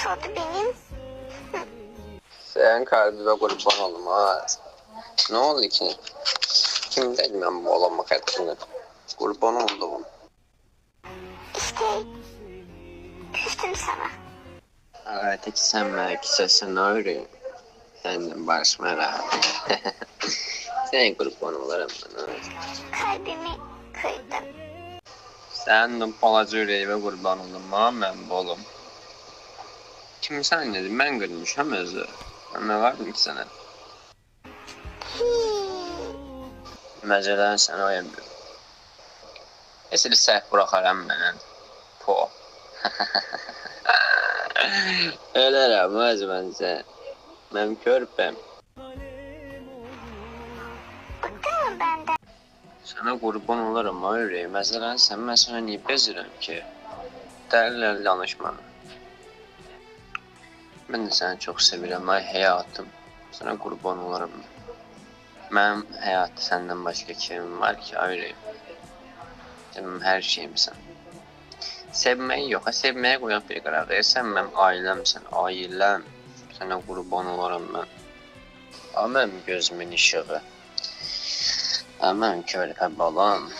oldu benim. Sen kalbime kurban olmaz. Ne oldu ki? Kimdeyim ben bu olamak hakkında? Kurban oldum. İşte küstüm sana. Evet, sen belki sesini öğren. Senden barışma rahat. Sen kurban olurum bana. Kalbimi kırdın. Sen de balaca yüreğime kurban olum ha ben bolum. Kim sen dedin ben gülmüşüm özü. Ne var mı ki sana? Məcələn sən o emri. Esili səhv buraxaram mən. Po. Ölərəm öz mən sən. Mən körpəm. Bıktın mı benden? Sana qurban olurum o ürək. Məsələn sən mən sana niyə bezirəm ki? Dəlillə danışmam. Mən də səni çox sevirəm ay həyatım. Sana qurban olurum. Mənim həyatda səndən başqa kim var ki ay ürək? Sən hər şeyimsən. Sevməyi yox, sevməyə qoyan bir qərar deyil. Sən mənim ailəmsən, ailəm. Sənə qurban olaram mən. Mənim gözümün işığı. Mənim körpə balam.